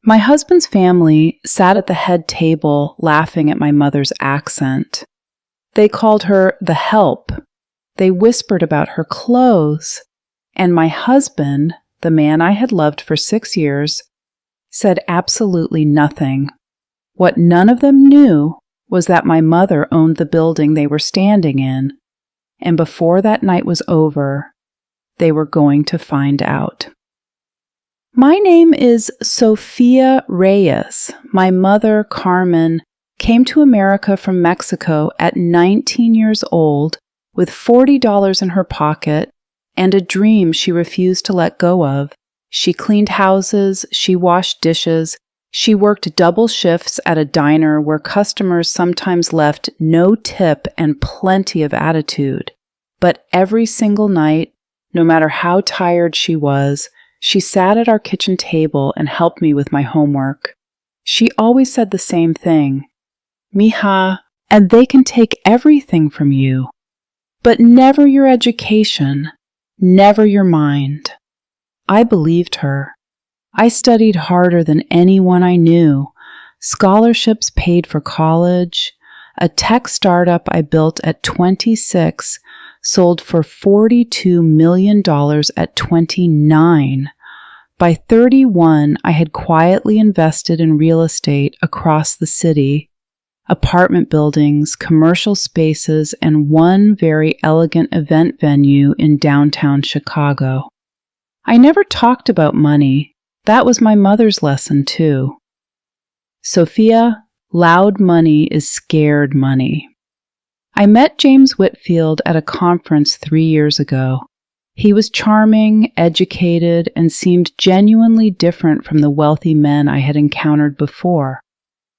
My husband's family sat at the head table laughing at my mother's accent. They called her the help. They whispered about her clothes. And my husband, the man I had loved for 6 years, said absolutely nothing. What none of them knew was that my mother owned the building they were standing in, and before that night was over, they were going to find out. My name is Sofia Reyes. My mother, Carmen, came to America from Mexico at 19 years old with $40 in her pocket and a dream she refused to let go of. She cleaned houses, she washed dishes, she worked double shifts at a diner where customers sometimes left no tip and plenty of attitude. But every single night, no matter how tired she was, she sat at our kitchen table and helped me with my homework. She always said the same thing, "Mija, and they can take everything from you, but never your education, never your mind." I believed her. I studied harder than anyone I knew. Scholarships paid for college. A tech startup I built at 26 sold for $42 million at 29. By 31, I had quietly invested in real estate across the city, apartment buildings, commercial spaces, and one very elegant event venue in downtown Chicago. I never talked about money. That was my mother's lesson, too. Sophia, loud money is scared money. I met James Whitfield at a conference 3 years ago. He was charming, educated, and seemed genuinely different from the wealthy men I had encountered before.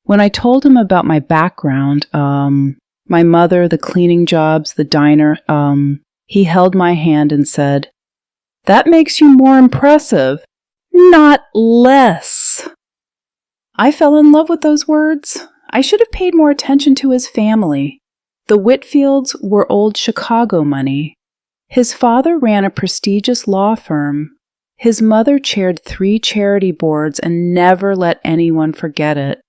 When I told him about my background, my mother, the cleaning jobs, the diner, he held my hand and said, "That makes you more impressive, not less." I fell in love with those words. I should have paid more attention to his family. The Whitfields were old Chicago money. His father ran a prestigious law firm. His mother chaired 3 charity boards and never let anyone forget it.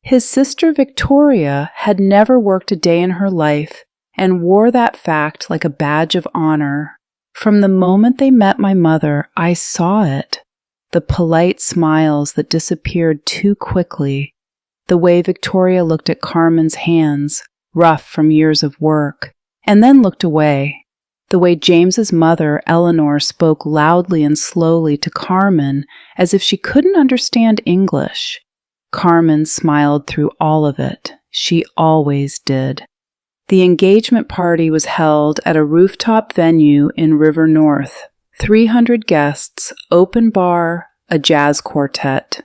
His sister Victoria had never worked a day in her life and wore that fact like a badge of honor. From the moment they met my mother, I saw it. The polite smiles that disappeared too quickly. The way Victoria looked at Carmen's hands, rough from years of work, and then looked away. The way James's mother, Eleanor, spoke loudly and slowly to Carmen as if she couldn't understand English. Carmen smiled through all of it. She always did. The engagement party was held at a rooftop venue in River North. 300 guests, open bar, a jazz quartet.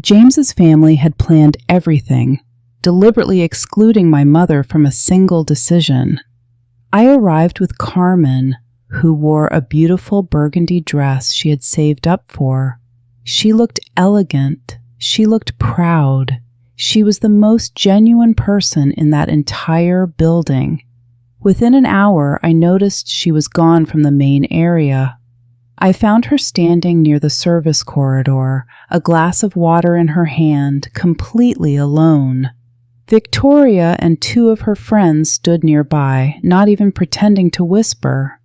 James's family had planned everything, deliberately excluding my mother from a single decision. I arrived with Carmen, who wore a beautiful burgundy dress she had saved up for. She looked elegant. She looked proud. She was the most genuine person in that entire building. Within an hour, I noticed she was gone from the main area. I found her standing near the service corridor, a glass of water in her hand, completely alone. Victoria and 2 of her friends stood nearby, not even pretending to whisper.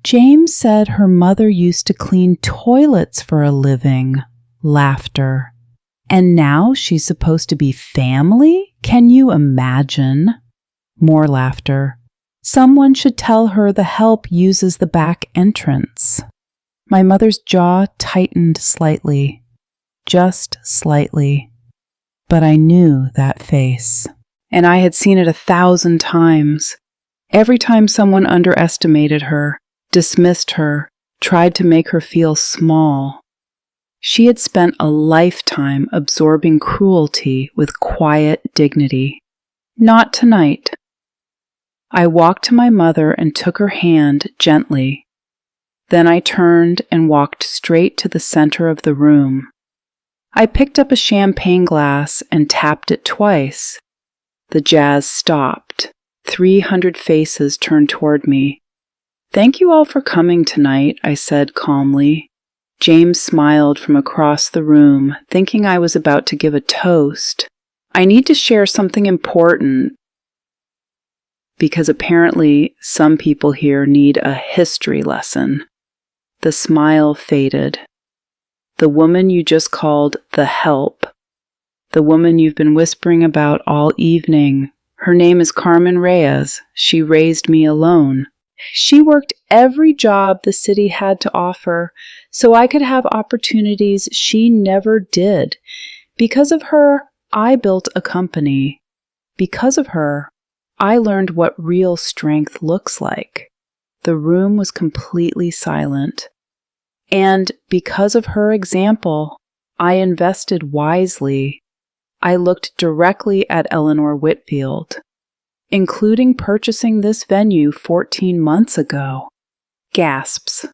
James said her mother used to clean toilets for a living. Laughter. And now she's supposed to be family? Can you imagine? More laughter. Someone should tell her the help uses the back entrance. My mother's jaw tightened slightly. Just slightly. But I knew that face. And I had seen it 1,000 times. Every time someone underestimated her, dismissed her, tried to make her feel small. She had spent a lifetime absorbing cruelty with quiet dignity. Not tonight. I walked to my mother and took her hand gently. Then I turned and walked straight to the center of the room. I picked up a champagne glass and tapped it twice. The jazz stopped. 300 faces turned toward me. "Thank you all for coming tonight," I said calmly. James smiled from across the room, thinking I was about to give a toast. I need to share something important, because apparently some people here need a history lesson. The smile faded. The woman you just called the help, the woman you've been whispering about all evening, her name is Carmen Reyes. She raised me alone. She worked every job the city had to offer so I could have opportunities she never did. Because of her, I built a company. Because of her, I learned what real strength looks like. The room was completely silent. And because of her example, I invested wisely. I looked directly at Eleanor Whitfield, including purchasing this venue 14 months ago. Gasps.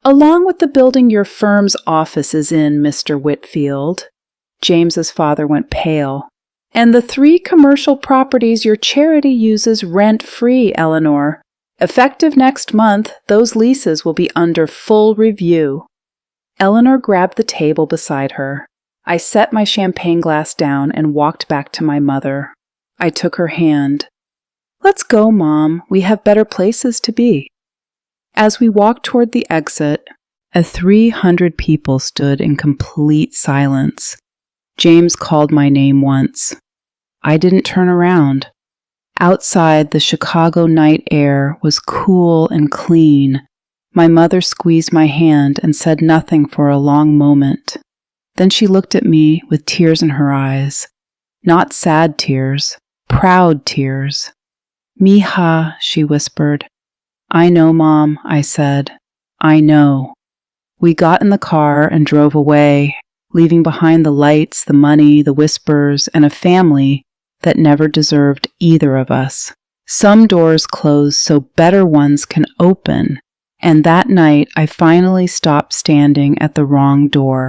Along with the building your firm's office is in, Mr. Whitfield. James's father went pale. And the 3 commercial properties your charity uses rent-free, Eleanor. Effective next month, those leases will be under full review. Eleanor grabbed the table beside her. I set my champagne glass down and walked back to my mother. I took her hand. Let's go, Mom. We have better places to be. As we walked toward the exit, 300 people stood in complete silence. James called my name once. I didn't turn around. Outside, the Chicago night air was cool and clean. My mother squeezed my hand and said nothing for a long moment. Then she looked at me with tears in her eyes. Not sad tears, proud tears. Mija, she whispered. I know, Mom, I said. I know. We got in the car and drove away, leaving behind the lights, the money, the whispers, and a family that never deserved either of us. Some doors close so better ones can open, and that night I finally stopped standing at the wrong door.